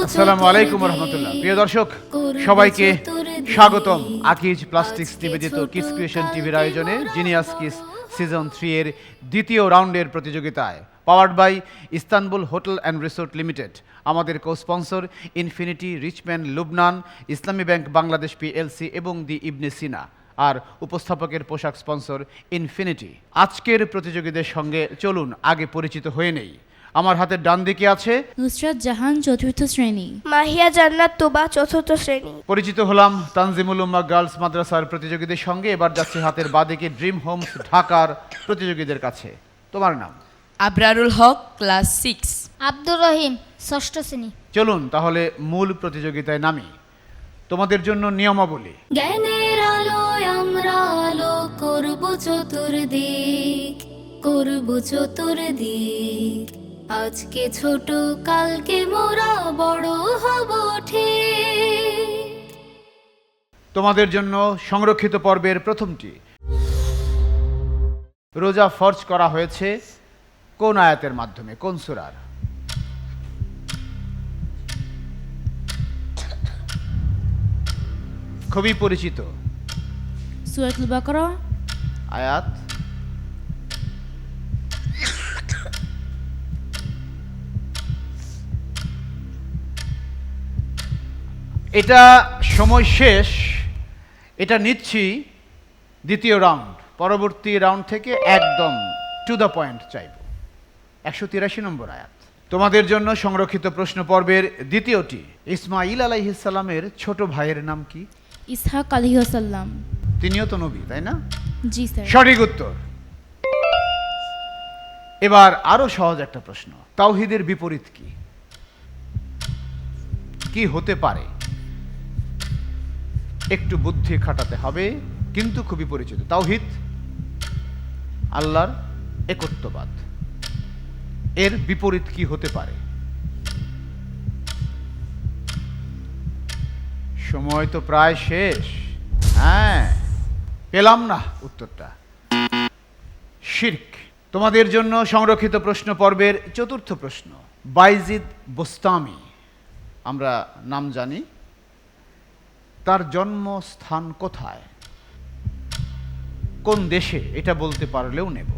আসসালামু আলাইকুম রহমতুল্লাহ। প্রিয় দর্শক, সবাইকে স্বাগতম আকিজ প্লাস্টিক্স নিবেদিত কিডস ক্রিয়েশন টিভির আয়োজনে জিনিয়াস কিডস সিজন 3 এর দ্বিতীয় রাউন্ডের প্রতিযোগিতায়। Powered by Istanbul hotel and resort limited, আমাদের co sponsor Infinity, Richman Lubnan, Islami bank Bangladesh PLC এবং দি ইবনে সিনা, আর উপস্থাপকের পোশাক স্পন্সর ইনফিনিটি। আজকের প্রতিযোগীদের সঙ্গে চলুন আগে পরিচিত হয়ে নেই। আমার হাতের ডান দিকে আছে নুসরাত জাহান, চতুর্থ শ্রেণী। মাহিয়া জান্নাত তোবা, চতুর্থ শ্রেণী। পরিচিত হলাম তানজিমুল উম্মাহ গার্লস মাদ্রাসার প্রতিযোগীদের সঙ্গে। এবার যাচ্ছে হাতের বাদিকে ড্রিম হোমস ঢাকার প্রতিযোগীদের কাছে। তোমার নাম? আবরারুল হক, ক্লাস 6। আব্দুর রহিম, ষষ্ঠ শ্রেণী। চলুন তাহলে মূল প্রতিযোগিতায় নামি। তোমাদের জন্য নিয়মাবলী। জ্ঞানের আলোয় আমরা আলো করব চতুর্দিক, করব চতুর্দিক। আজকে ছোট, কালকে মোরা বড় হব ঠিক। তোমাদের জন্য সংরক্ষিত পর্বের প্রথমটি। রোজা ফরজ করা হয়েছে কোন আয়াতের মাধ্যমে, কোন সূরার? খুবই পরিচিত সূরাতুল বাকারা আয়াত। এটা সময় শেষ, এটা নিচ্ছি দ্বিতীয় রাউন্ড। পরবর্তী রাউন্ড থেকে একদম টু দ্য পয়েন্ট চাইব। 183 নম্বর আয়াত। তোমাদের জন্য সংরক্ষিত প্রশ্ন পর্বের দ্বিতীয়টি। ইসমাঈল আলাইহিস সালামের ছোট ভাইয়ের নাম কি? ইসহাক আলাইহিস সালাম। তিনিও তো নবী, তাই না? জি স্যার। সঠিক উত্তর। এবার আরো সহজ একটা প্রশ্ন। তাওহীদের বিপরীত কি? কি হতে পারে? একটু বুদ্ধি খাটাতে হবে, কিন্তু খুবই পরিচিত। তাওহীদ আল্লাহর একত্ববাদ, এর বিপরীত কি হতে পারে? সময় তো প্রায় শেষ। হ্যাঁ, পেলাম না উত্তরটা। শিরক। তোমাদের জন্য সংরক্ষিত প্রশ্ন পর্বের চতুর্থ প্রশ্ন। বাইজিদ বোস্তামি, আমরা নাম জানি, তার জন্মস্থান কোথায়, কোন দেশে? এটা বলতে পারলেও নেব।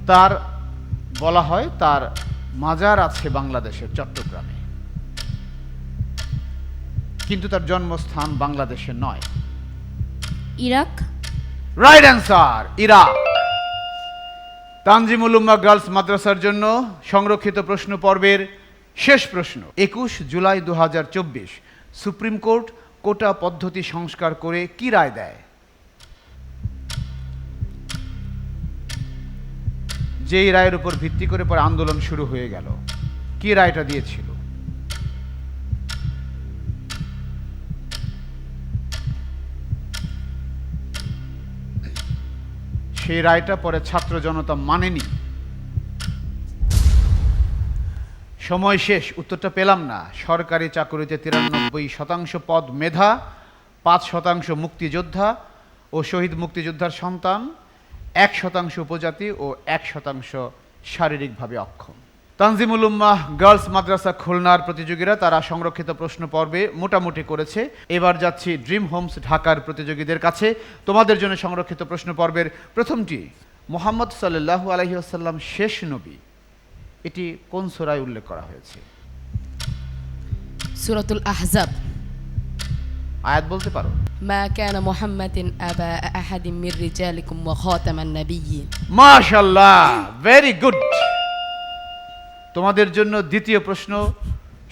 তার বলা হয় তার মাজার আছে বাংলাদেশের চট্টগ্রামে, কিন্তু তার জন্মস্থান বাংলাদেশে নয়। Iraq. Right answer, Iraq. Tanzimul Ummah girls মাদ্রাসার জন্য সংরক্ষিত প্রশ্ন পর্বের শেষ প্রশ্ন। 21 জুলাই 2024 সুপ্রিম কোর্ট কোটা পদ্ধতি সংস্কার করে কি রায় দেয়? যেই রায়ের উপর ভিত্তি করে পরে আন্দোলন শুরু হয়ে গেল, কি রায়টা দিয়েছিল? সেই রায়টা পরে ছাত্র জনতা মানেনি। সময় শেষ, উত্তরটা পেলাম না। সরকারি চাকুরিতে 93% পদ মেধা, 5% মুক্তিযোদ্ধা ও শহীদ মুক্তিযোদ্ধার সন্তান, 1% উপজাতি ও 1% শারীরিকভাবে অক্ষম। তানজিমুল উম্মাহ গার্লস মাদ্রাসা খুলনার প্রতিযোগীরা তারা সংরক্ষিত প্রশ্ন পর্বে মোটামুটি করেছে। এবার যাচ্ছি ড্রিম হোমস ঢাকার প্রতিযোগীদের কাছে। তোমাদের জন্য সংরক্ষিত প্রশ্ন পর্বের প্রথমটি। মুহাম্মদ সাল্লাল্লাহু আলাইহি ওয়াসাল্লাম শেষ নবী, এটি কোন সূরায় উল্লেখ করা হয়েছে? সূরাতুল আহজাব। আয়াত বলতে পারো? মা কানা মুহাম্মাদিন আবা আহাদিম মির রিজালিকুম ওয়া খাতামান নাবিয়্যিন। মাশাআল্লাহ, ভেরি গুড। তোমাদের জন্য দ্বিতীয় প্রশ্ন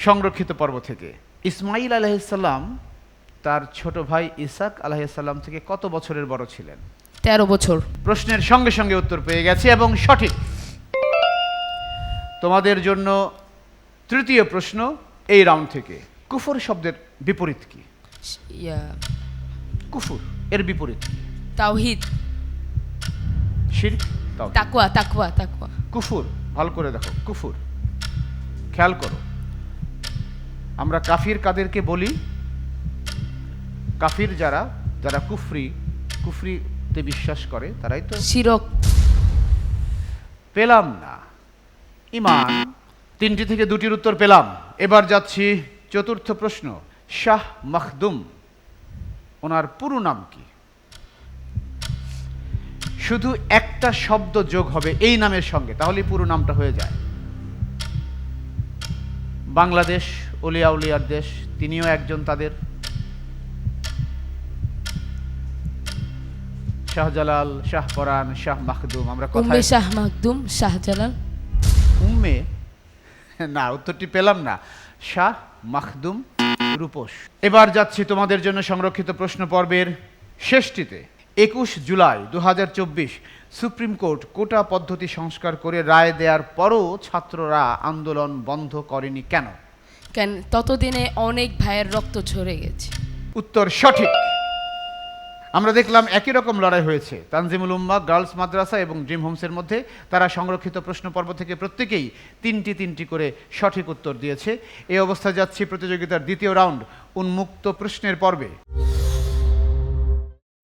সংরক্ষিত পর্ব থেকে। ইসমাঈল আলাইহিস সালাম তার ছোট ভাই ইসহাক আলাইহিস সালাম থেকে কত বছরের বড় ছিলেন? 13 বছর। প্রশ্নের সঙ্গে সঙ্গে উত্তর পেয়ে গেছে এবং সঠিক। তোমাদের জন্য তৃতীয় প্রশ্ন এই রাউন্ড থেকে। কুফর শব্দের বিপরীত কি? কুফর এর বিপরীত কি? তাওহীদ। শিরক, তাওহীদ। তাকওয়া, তাকওয়া, তাকওয়া। কুফর, ভালো করে দেখো, কুফর। খেয়াল করো, আমরা কাফির কাদেরকে বলি? কাফির যারা যারা কুফরিতে বিশ্বাস করে তারাই তো। শিরক। পেলাম না। ঈমান, তিনটি থেকে দুটির উত্তর পেলাম। এবার যাচ্ছি চতুর্থ প্রশ্ন। শাহ মাখদুম ওনার পুরো নাম কি? শুধু একটা শব্দ যোগ হবে এই নামের সঙ্গে, তাহলে পুরো নামটা হয়ে যায়। বাংলাদেশ ওলিয়া উলিয়ার দেশ, তিনিও একজন তাদের। শাহজালাল, শাহপরান, শাহ মাখদুম, আমরা উম্মে কথায় শাহ মাকদুম শাহজালাল। উম্মে না, উত্তরটি পেলাম না। শাহ মাখদুম রূপস। এবার যাচ্ছি তোমাদের জন্য সংরক্ষিত প্রশ্ন পর্বের শেষটিতে। 21 জুলাই 2024 সুপ্রিম কোর্ট কোটা পদ্ধতি সংস্কার করে রায় দেওয়ার পরও ছাত্ররা আন্দোলন বন্ধ করেনি কেন? কেন? ততদিনে অনেক ভাইয়ের রক্ত ঝরে গেছে। উত্তর সঠিক। আমরা দেখলাম একই রকম লড়াই হয়েছে তানজিমুল উম্মাহ গার্লস মাদ্রাসা এবং ড্রিম হোমসের মধ্যে। তারা সংরক্ষিত প্রশ্ন পর্ব থেকে প্রত্যেকেই তিনটি করে সঠিক উত্তর দিয়েছে। এই অবস্থায় যাচ্ছি প্রতিযোগিতার দ্বিতীয় রাউন্ড, উন্মুক্ত প্রশ্নের পর্বে।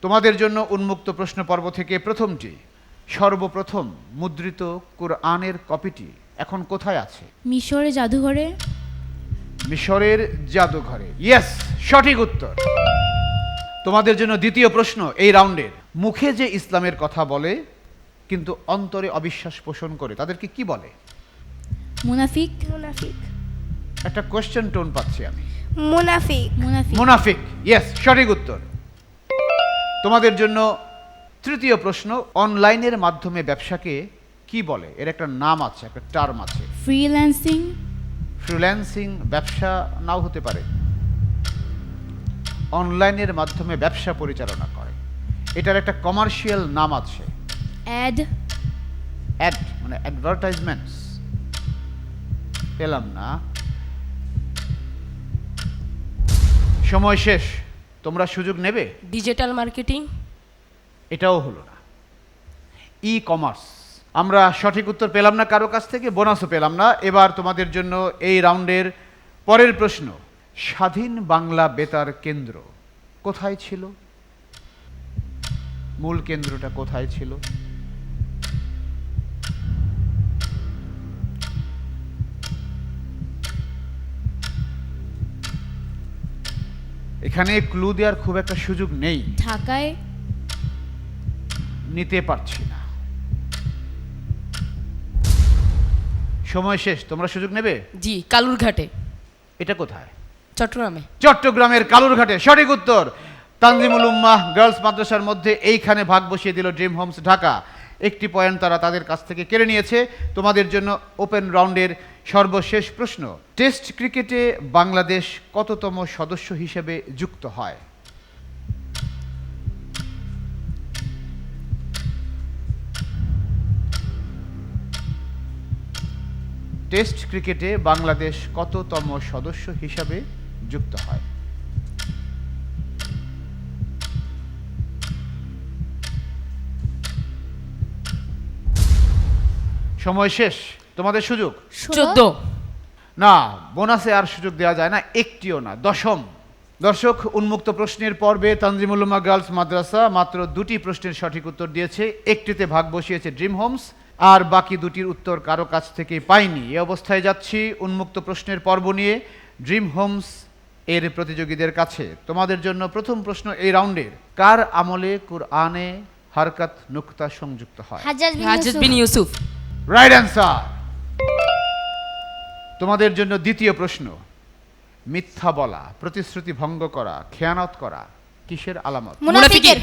তোমাদের জন্য উন্মুক্ত প্রশ্ন পর্ব থেকে প্রথমটি। সর্বপ্রথম মুদ্রিত কুরআনের কপিটি এখন কোথায় আছে? মিশরে জাদুঘরে। মিশরের জাদুঘরে। ইয়েস, সঠিক উত্তর। তোমাদের জন্য দ্বিতীয় প্রশ্ন এই রাউন্ডের। মুখে যে ইসলামের কথা বলে কিন্তু অন্তরে অবিশ্বাস পোষণ করে, তাদেরকে কি বলে? মুনাফিক। মুনাফিক। একটা কোয়েশ্চেন টোন পাচ্ছি আমি। মুনাফিক। মুনাফিক। মুনাফিক। ইয়েস, সঠিক উত্তর। তোমাদের জন্য তৃতীয় প্রশ্ন। অনলাইনের মাধ্যমে ব্যবসাকে কি বলে? এর একটা নাম আছে, একটা টার্ম আছে। ফ্রিল্যান্সিং। ফ্রিল্যান্সিং ব্যবসা নাও হতে পারে। অনলাইনের মাধ্যমে ব্যবসা পরিচালনা করে, এটার একটা কমার্শিয়াল নাম আছে। অ্যাড। অ্যাড মানে অ্যাডভার্টাইজমেন্টস। পেলাম না। সময় শেষ, তোমরা সুযোগ নেবে? Digital marketing. এটাও হলো না। E commerce. আমরা সঠিক উত্তর পেলাম না কারো কাছ থেকে, বোনাসও পেলাম না। এবার তোমাদের জন্য এই রাউন্ডের পরের প্রশ্ন। স্বাধীন বাংলা বেতার কেন্দ্র কোথায় ছিল? মূল কেন্দ্রটা কোথায় ছিল? এখানে ক্লু দেওয়ার খুব একটা সুযোগ নেই। ঢাকায়। নিতে পারছি না। সময় শেষ, তোমরা সুযোগ নেবে? জি, কালুরঘাটে। এটা কোথায়? চট্টগ্রামে। চট্টগ্রামের কালুরঘাটে। সঠিক উত্তর। তানজিমুল উম্মাহ গার্লস মাদ্রাসার মধ্যে এইখানে ভাগ বসিয়ে দিল ড্রিম হোমস ঢাকা। একটি পয়েন্ট তারা তাদের কাছ থেকে কেড়ে নিয়েছে। তোমাদের জন্য ওপেন রাউন্ডের সর্বশেষ প্রশ্ন। টেস্ট ক্রিকেটে বাংলাদেশ কততম সদস্য হিসেবে যুক্ত হয়? টেস্ট ক্রিকেটে বাংলাদেশ কততম সদস্য হিসাবে যুক্ত হয়? সময় শেষ, তোমাদের সুযোগ। 14। না, বোনাসে আর সুযোগ দেওয়া যায় না, একটিও না। দশম। দর্শক, উন্মুক্ত প্রশ্নের পর্বে তানজিমুল উম্মাহ গার্লস মাদ্রাসা মাত্র দুটি প্রশ্নের সঠিক উত্তর দিয়েছে। একটিতে ভাগ বসিয়েছে ড্রিম হোমস, আর বাকি দুটির উত্তর কারো কাছ থেকেই পাইনি। এই অবস্থায় যাচ্ছি উন্মুক্ত প্রশ্নের পর্ব নিয়ে ড্রিম হোমস এর প্রতিযোগীদের কাছে। তোমাদের জন্য প্রথম প্রশ্ন এই রাউন্ডের। কার আমলে কুরআনে হারকাত নুকতা সংযুক্ত হয়? হাজত বিন ইউসুফ। Right answer. তোমাদের জন্য দ্বিতীয় প্রশ্ন। মিথ্যা বলা, প্রতিশ্রুতি ভঙ্গ করা, খেয়ানত করা কিসের আলামত? মুনাফিকের।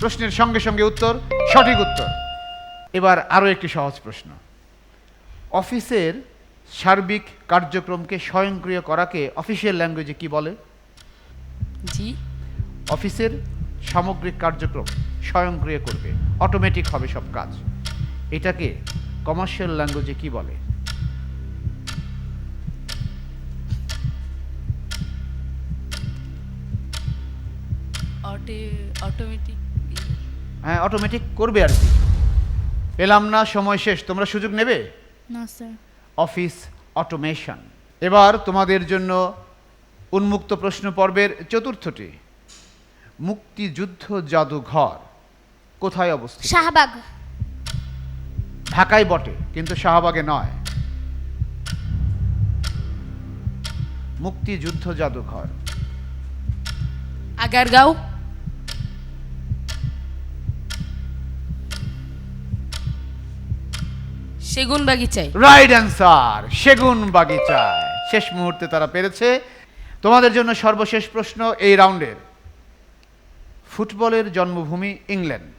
প্রশ্নের সঙ্গে সঙ্গে উত্তর, সঠিক উত্তর। এবার আরো একটি সহজ প্রশ্ন। অফিসের সার্বিক কার্যক্রমকে স্বয়ংক্রিয় করাকে অফিসিয়াল ল্যাঙ্গুয়েজে কি বলে? জি। অফিসের সামগ্রিক কার্যক্রম স্বয়ংক্রিয় করবে, অটোমেটিক হবে সব কাজ, এটাকে কমার্শিয়াল ল্যাঙ্গুয়েজে কি বলে? অটোমেটিক। হ্যাঁ, অটোমেটিক করবে আর কি। পেলাম না, সময় শেষ, তোমরা সুযোগ নেবে? না স্যার। Office automation. এবার তোমাদের জন্য উন্মুক্ত প্রশ্ন পর্বের চতুর্থটি। মুক্তিযুদ্ধ জাদুঘর কোথায় অবস্থিত? শাহবাগ। ঢাকায় বটে, কিন্তু শাহবাগে নয়। মুক্তিযুদ্ধ জাদুঘর? আগারগাঁও। সেগুন বাগিচায়। রাইট অ্যান্সার, সেগুন বাগিচায়। শেষ মুহূর্তে তারা পেরেছে। তোমাদের জন্য সর্বশেষ প্রশ্ন এই রাউন্ডের। ফুটবলের জন্মভূমি ইংল্যান্ড,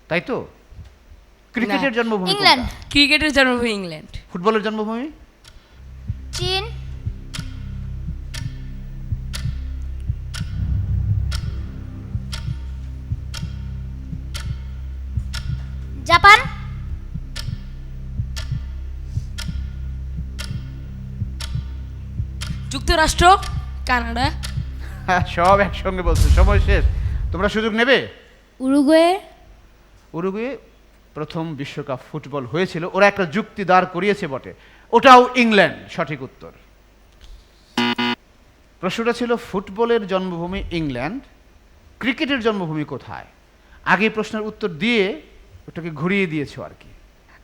তাই তো? ক্রিকেটের জন্মভূমি ইংল্যান্ড। কোনটা? ক্রিকেটের জন্মভূমি ইংল্যান্ড। ফুটবলের জন্মভূমি? চীন। জাপান। যুক্তরাষ্ট্র। কানাডা। হ্যাঁ, সব একসঙ্গে বলছো। সময় শেষ। তোমরা সুযোগ নেবে? উরুগুয়ে। উরুগুয়ে প্রথম বিশ্বকাপ ফুটবল হয়েছিল, ওরা একটা যুক্তি দাঁড় করিয়েছে বটে, ওটাও ইংল্যান্ড। সঠিক উত্তর। প্রশ্নটা ছিল ফুটবলের জন্মভূমি ইংল্যান্ড, ক্রিকেটের জন্মভূমি কোথায়? আগে প্রশ্নের উত্তর দিয়ে ওটাকে ঘুরিয়ে দিয়েছো আর কি।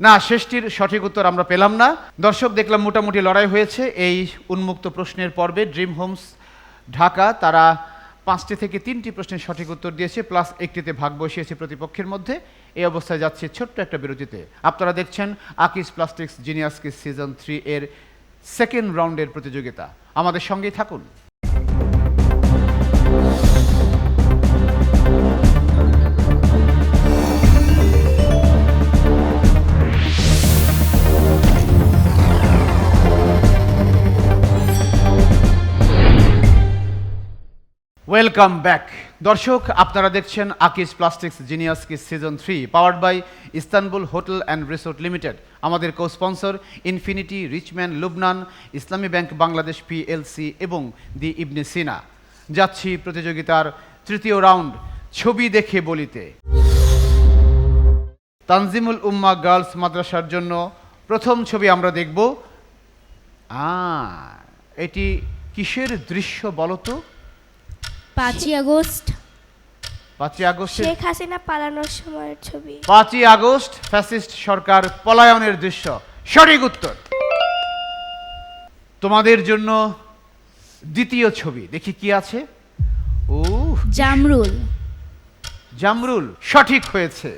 না, শেষটির সঠিক উত্তর আমরা পেলাম না। দর্শক, দেখলাম মোটামুটি লড়াই হয়েছে এই উন্মুক্ত প্রশ্নের পর্বে। ড্রিম হোমস ঢাকা তারা 5টি থেকে 3টি প্রশ্নের সঠিক উত্তর দিয়েছে, প্লাস একটিতে ভাগ বসিয়েছে প্রতিপক্ষের মধ্যে। এই অবস্থায় যাচ্ছে ছোট্ট একটা বিরতিতে। আপনারা দেখছেন Akij plastics genius kids season 3 এর সেকেন্ড রাউন্ডের প্রতিযোগিতা। আমাদের সঙ্গেই থাকুন। Welcome back. দর্শক, আপনারা দেখছেন Akij plastics genius kids season 3, powered by Istanbul hotel and resort limited. আমাদের co sponsor Infinity, Richman, Lubnan, Islami bank Bangladesh PLC এবং দি ইবনে সিনা। যাচ্ছি প্রতিযোগিতার তৃতীয় রাউন্ড, ছবি দেখে বলিতে। তানজিমুল উম্মাহ গার্লস মাদ্রাসার জন্য প্রথম ছবি আমরা দেখব। এটি কিসের দৃশ্য বলো তো? 5ই আগস্ট। 5ই আগস্ট। শেখ হাসিনা পালানোর সময়ের ছবি। 5ই আগস্ট ফ্যাসিস্ট সরকার পলায়নের দৃশ্য। সঠিক উত্তর। তোমাদের জন্য দ্বিতীয় ছবি, দেখি কি আছে। ও, জামরুল। জামরুল সঠিক হয়েছে।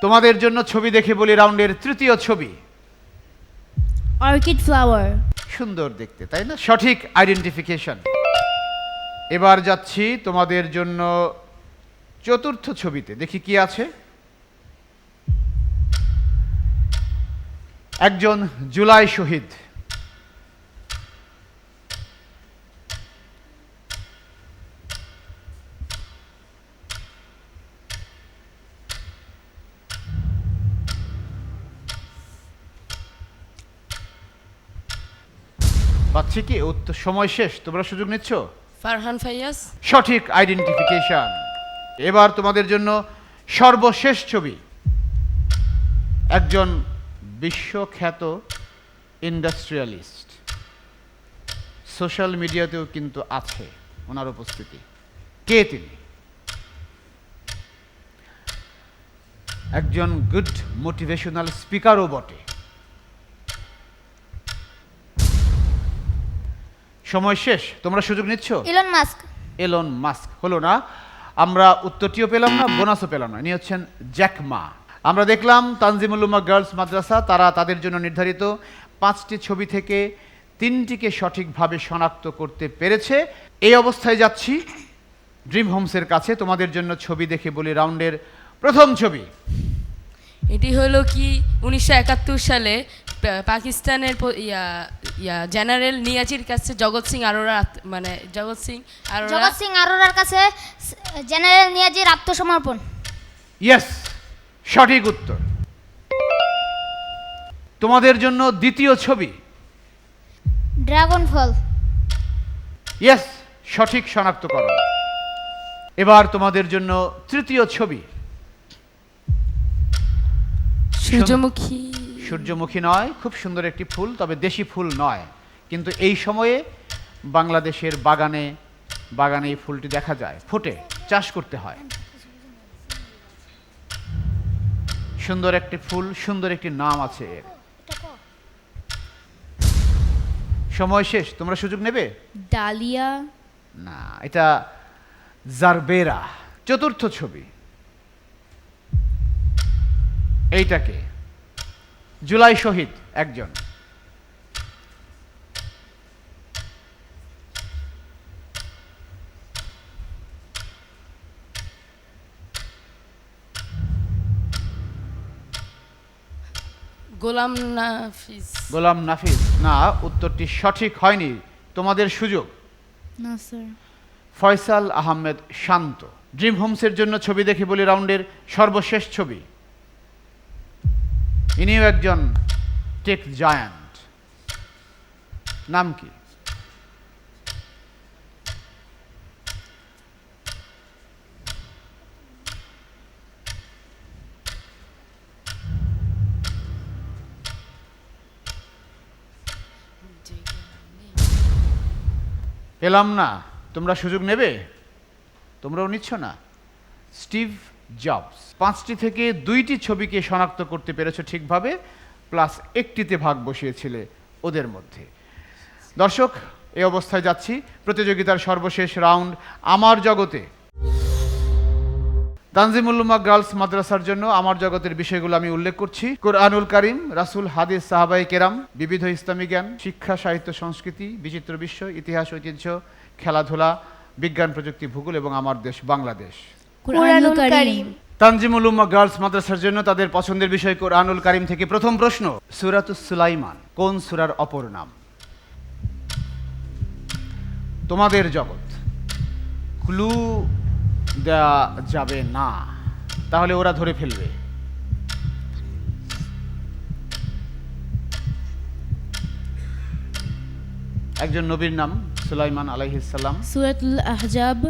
তোমাদের জন্য ছবি দেখে বলি রাউন্ডের তৃতীয় ছবি। Orchid flower. সুন্দর দেখতে, তাই না? সঠিক আইডেন্টিফিকেশন। এবার যাচ্ছি তোমাদের জন্য চতুর্থ ছবিতে, দেখি কি আছে। একজন জুলাই শহীদ। পাচ্ছি কি? উত্তর সময় শেষ, তোমরা সুযোগ নিচ্ছ? ফারহান ফাইয়াজ। সঠিক আইডেন্টিফিকেশন। এবার তোমাদের জন্য সর্বশেষ ছবি। একজন বিশ্বখ্যাত ইন্ডাস্ট্রিয়ালিস্ট, সোশ্যাল মিডিয়াতেও কিন্তু আছে ওনার উপস্থিতি। কে তিনি? একজন গুড মোটিভেশনাল স্পিকারও বটে। সময় শেষ, তোমরা সুযোগ নিচ্ছ? Elon Musk. এলন মাস্ক হলো না। আমরা উত্তরটিও পেলাম না, বোনাসও পেলাম না। ইনি হচ্ছেন জ্যাক মা। আমরা দেখলাম তানজিমুল উম্মাহ গার্লস মাদ্রাসা তারা তাদের জন্য নির্ধারিত 5টি ছবি থেকে 3টিকে সঠিকভাবে শনাক্ত করতে পেরেছে। এই অবস্থায় যাচ্ছি ড্রিম হোমসের কাছে। তোমাদের জন্য ছবি দেখে বলি রাউন্ডের প্রথম ছবি। এটি হলো কি 1971 সালে পাকিস্তানের জেনারেল নিয়াজির কাছে জগৎ সিং আরোরার কাছে জেনারেল নিয়াজির আত্মসমর্পণ। ইয়েস, সঠিক উত্তর। তোমাদের জন্য দ্বিতীয় ছবি। ড্রাগন ফল। ইয়েস, সঠিক শনাক্তকরণ। এবার তোমাদের জন্য তৃতীয় ছবি। সূর্যমুখী। সূর্যমুখী নয়, খুব সুন্দর একটি ফুল, তবে দেশি ফুল নয়। কিন্তু এই সময়ে বাংলাদেশের বাগানে বাগানে এই ফুলটি দেখা যায়, ফোটে, চাষ করতে হয়। সুন্দর একটি ফুল, সুন্দর একটি নাম আছে এর। সময় শেষ, তোমরা সুযোগ নেবে? ডালিয়া, না, এটা জারবেরা। চতুর্থ ছবি এইটাকে জুলাই শহীদ একজন। গোলাম নাফিস। গোলাম নাফিস। না, উত্তরটি সঠিক হয়নি, তোমাদের সুযোগ। না স্যার। ফয়সাল আহমেদ শান্ত। ড্রিম হোমসের জন্য ছবি দেখে বলি রাউন্ডের সর্বশেষ ছবি। ইনিও একজন টেক জায়ান্ট। নাম কি? পেলাম না, তোমরা সুযোগ নেবে? তোমরাও নিচ্ছ না। Steve jobs. 5টি থেকে 2টি ছবিকে শনাক্ত করতে পেরেছো ঠিকভাবে, প্লাস 1টিতে ভাগ বসিয়েছিলে ওদের মধ্যে। দর্শক, এই অবস্থায় যাচ্ছি প্রতিযোগিতার সর্বশেষ রাউন্ড আমার জগতে। তানজিমুল উম্মাহ গার্লস মাদ্রাসার জন্য আমার জগতের বিষয়গুলো আমি উল্লেখ করছি। কোরআনুল কারীম, রাসূল, হাদিস, সাহাবায়ে কেরাম, বিবিধ ইসলামী জ্ঞান, শিক্ষা, সাহিত্য, সংস্কৃতি, বিচিত্র বিশ্ব, ইতিহাস, ঐতিহ্য, খেলাধুলা, বিজ্ঞান, প্রযুক্তি, ভূগোল এবং আমার দেশ বাংলাদেশ। কুরআনুল কারীম। তানজিমুল উম্মাহ গার্লস মাদ্রাসার জন্য তাদের পছন্দের বিষয় কোরআনুল কারীম থেকে প্রথম প্রশ্ন। সূরাতুস সুলাইমান কোন সূরার অপর নাম? তোমাদের জগৎ। ক্লু দেয়া যাবে না, তাহলে ওরা ধরে ফেলবে। একজন নবীর নাম সুলাইমান আলাইহিস সালাম। সূরাতুল আহজাব।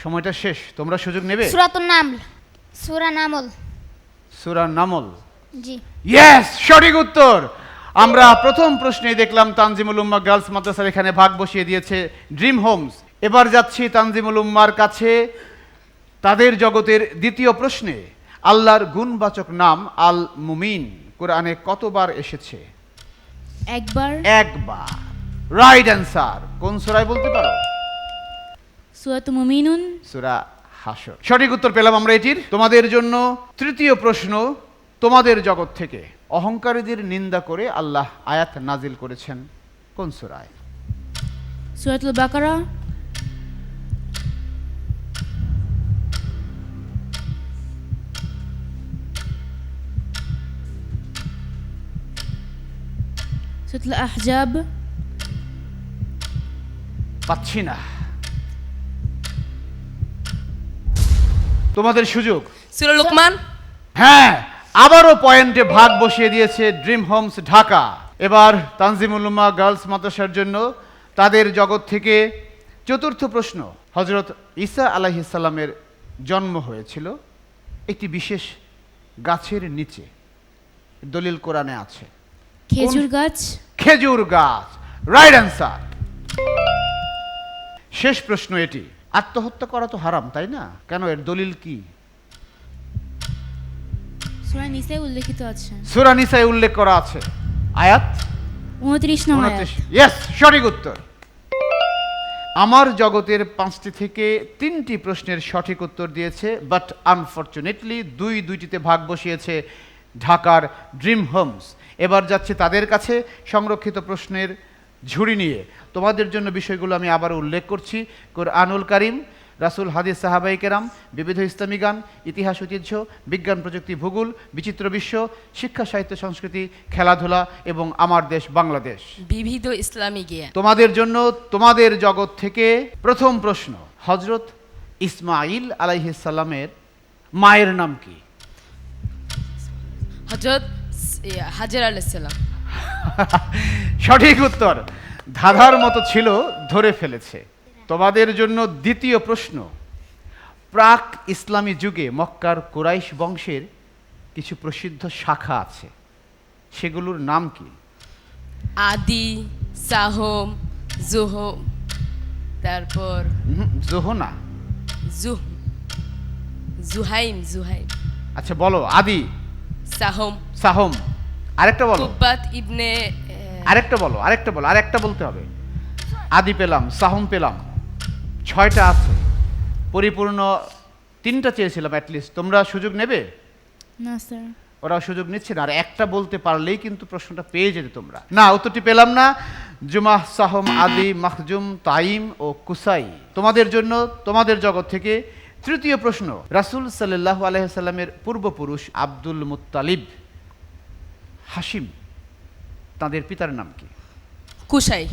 সময়টা শেষ, তোমরা সুযোগ নেবে? সূরাতুন নামল। সূরা নামল। সূরা নামল। জি। ইয়েস, সঠিক উত্তর। আমরা প্রথম প্রশ্নেই দেখলাম তানজিমুল উম্মাহ গার্লস মাদ্রাসার এখানে ভাগ বসিয়ে দিয়েছে ড্রিম হোমস। এবার যাচ্ছি তানজিমুল উম্মাহর কাছে তাদের জগতের দ্বিতীয় প্রশ্নে। আল্লাহর গুণবাচক নাম আল মুমিন কোরআনে কতবার এসেছে? একবার। একবার। Right answer. কোন সূরায় বলতে পারো? সূরাতুল মুমিনুন। সূরা হাশর। সঠিক উত্তর পেলাম আমরা এটির। তোমাদের জন্য তৃতীয় প্রশ্ন তোমাদের জগৎ থেকে। অহংকারীদের নিন্দা করে আল্লাহ আয়াত নাজিল করেছেন কোন সূরায়? সূরাতুল বাকারা। সূরাতুল আহজাব। পাচ্ছি না। তোমাদের সুযোগ। সূরা লুকমান। হ্যাঁ, আবারও পয়েন্টে ভাগ বসিয়ে দিয়েছে ড্রিম হোমস ঢাকা। এবার তানজিমুল উম্মাহ গার্লস মাদ্রাসার জন্য তাদের জগৎ থেকে চতুর্থ প্রশ্ন। হযরত ঈসা আলাইহিস সালামের জন্ম হয়েছিল একটি বিশেষ গাছের নিচে, দলিল কোরআনে আছে। খেজুর গাছ। খেজুর গাছ। Right answer. শেষ প্রশ্ন এটি। আত্মহত্যা করা তো হারাম, তাই না? কেন, এর দলিল কি? সূরা নিসায় উল্লেখিত আছে। সূরা নিসায় উল্লেখ করা আছে। আয়াত 29 নং আয়াত। ইয়েস, সঠিক উত্তর। আমার জগতের 5টি থেকে 3টি প্রশ্নের সঠিক উত্তর দিয়েছে, বাট আনফরচুনেটলি 2টিতে ভাগ বসিয়েছে ঢাকার ড্রিম হোমস। এবার যাচ্ছে তাদের কাছে সংরক্ষিত প্রশ্নের ঝুড়ি নিয়ে। তোমাদের জন্য বিষয়গুলো আমি আবার উল্লেখ করছি। কোরআনুল কারীম, রাসূল, হাদিস, সাহাবায়ে কেরাম, বিবিধ ইসলামী গান, ইতিহাস, ঐতিহ্য, বিজ্ঞান, প্রযুক্তি, ভূগোল, বিচিত্র বিশ্ব, শিক্ষা, সাহিত্য, সংস্কৃতি, খেলাধুলা এবং আমার দেশ বাংলাদেশ। বিবিধ ইসলামী জ্ঞান। তোমাদের জন্য তোমাদের জগৎ থেকে প্রথম প্রশ্ন। হযরত ইসমাঈল আলাইহিস সালামের মায়ের নাম কি? হযরত হাজর আলাইহিস সালাম। সঠিক উত্তর। ধাঁধার মতো ছিল, ধরে ফেলেছে। তোমাদের জন্য দ্বিতীয় প্রশ্ন। প্রাক ইসলামী যুগে মক্কার কুরাইশ বংশের কিছু প্রসিদ্ধ শাখা আছে, সেগুলোর নাম কি? আদি, সাহম, জুহম, তারপর জোহনা। জুহাইম। আচ্ছা বলো। আদি, সাহম, সাহম, আরেকটা বলো, কুব্বাত ইবনে আরেকটা বলো, আরেকটা বলতে হবে। আদি পেলাম, সাহুম পেলাম, 6টা আছে, পরিপূর্ণ 3টা চেয়েছিলাম অ্যাটলিস্ট। তোমরা সুযোগ নেবে? না স্যার। ওরা সুযোগ নিচ্ছে না। আর একটা বলতে পারলেই কিন্তু প্রশ্নটা পেয়ে যেতে তোমরা। না, উত্তরটি পেলাম না। জুমাহ, সাহম, আদি, মাখজুম, তাইম ও কুসাই। তোমাদের জন্য তোমাদের জগৎ থেকে তৃতীয় প্রশ্ন। রাসূল সাল্লাল্লাহু আলাইহি সাল্লামের পূর্বপুরুষ আব্দুল মুত্তালিব, হাশিম, তাদের পিতার নাম কি? Qusai.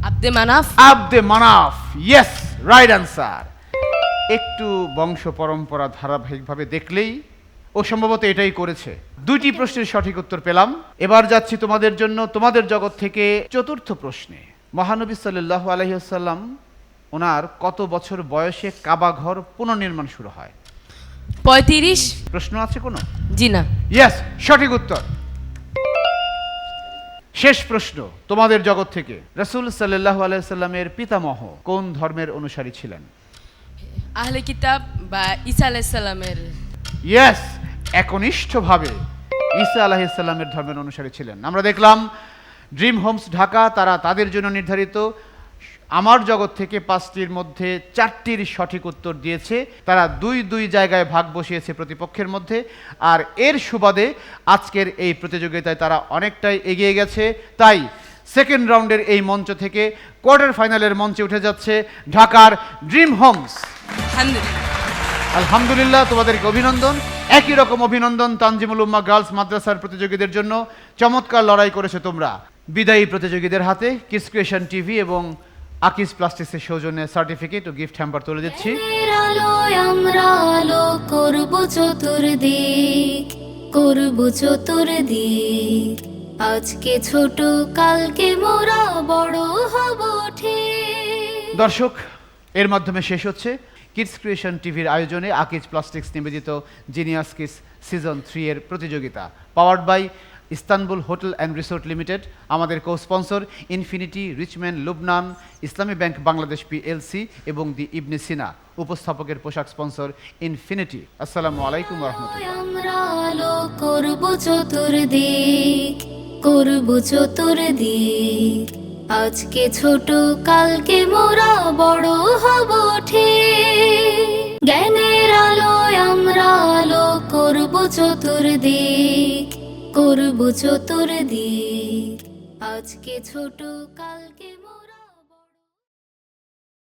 Abde Manaf. Abde Manaf, yes, right answer. একটু বংশ পরম্পরা ধারাবাহিকভাবে দেখলেই ও সম্ভবত এটাই করেছে। 2টি প্রশ্নের সঠিক উত্তর পেলাম। এবার যাচ্ছি তোমাদের জন্য তোমাদের জগৎ থেকে চতুর্থ প্রশ্নে। মহানবী সাল্লাল্লাহু আলাইহি ওয়াসাল্লাম ওনার কত বছর বয়সে কাবা ঘর পুনর্নির্মাণ শুরু হয়? 35। প্রশ্ন আছে কোনো? জি না। ইয়েস, সঠিক উত্তর। শেষ প্রশ্ন তোমাদের জগৎ থেকে। রাসূল সাল্লাল্লাহু আলাইহি সাল্লামের পিতামহ কোন ধর্মের অনুসারী ছিলেন? আহলে কিতাব বা ঈসা আলাইহিস সালামের। ইয়েস, একনিষ্ঠভাবে ঈসা আলাইহিস সালামের ধর্মের অনুসারী ছিলেন। আমরা দেখলাম ড্রিম হোমস ঢাকা তারা তাদের জন্য নির্ধারিত আমার জগৎ থেকে 5টির মধ্যে 4টির সঠিক উত্তর দিয়েছে। তারা 2 জায়গায় ভাগ বসিয়েছে প্রতিপক্ষের মধ্যে। আর এর সুবাদে আজকের এই প্রতিযোগিতায় তারা অনেকটাই এগিয়ে গেছে। তাই সেকেন্ড রাউন্ডের এই মঞ্চ থেকে কোয়ার্টার ফাইনালের মঞ্চে উঠে যাচ্ছে ঢাকার ড্রিম হোমস। আলহামদুলিল্লাহ, তোমাদেরকে অভিনন্দন। একই রকম অভিনন্দন তানজিমুল উম্মাহ গার্লস মাদ্রাসার প্রতিযোগীদের জন্য। চমৎকার লড়াই করেছে তোমরা। বিদায়ী প্রতিযোগীদের হাতে কিডস ক্রিয়েশন টিভি এবং আকিজ প্লাস্টিক্সের সৌজন্যে সার্টিফিকেট ও গিফট হ্যাম্পার তুলে দিচ্ছি। জ্ঞানের আলোয় আমরা আলো করব চতুর্দিক, করব চতুর্দিক। আজকে ছোট, কালকে মোরা বড় হব ঠিক। দর্শক, এর মাধ্যমে শেষ হচ্ছে কিডস ক্রিয়েশন টিভির আয়োজনে আকিজ প্লাস্টিক্স নিবেদিত জিনিয়াস কিডস সিজন 3 এর প্রতিযোগিতা। Powered by Istanbul hotel and resort limited. আমাদের co sponsor Infinity, Richman, Lubnan, Islami bank Bangladesh PLC এবং দি ইবনে সিনা। উপস্থাপকের পোশাক স্পন্সর ইনফিনিটি। আসসালামু আলাইকুম ওয়া রাহমাতুল্লাহ। আমরা আলো করব চতুর্দিক, করব চতুর্দিক। আজকে ছোট, কালকে মোরা বড় হব ঠিক। জ্ঞানের আলোয় আমরা আলো করব চতুর্দিক, করব চতুর্দিক। আজকে ছোট, কালকে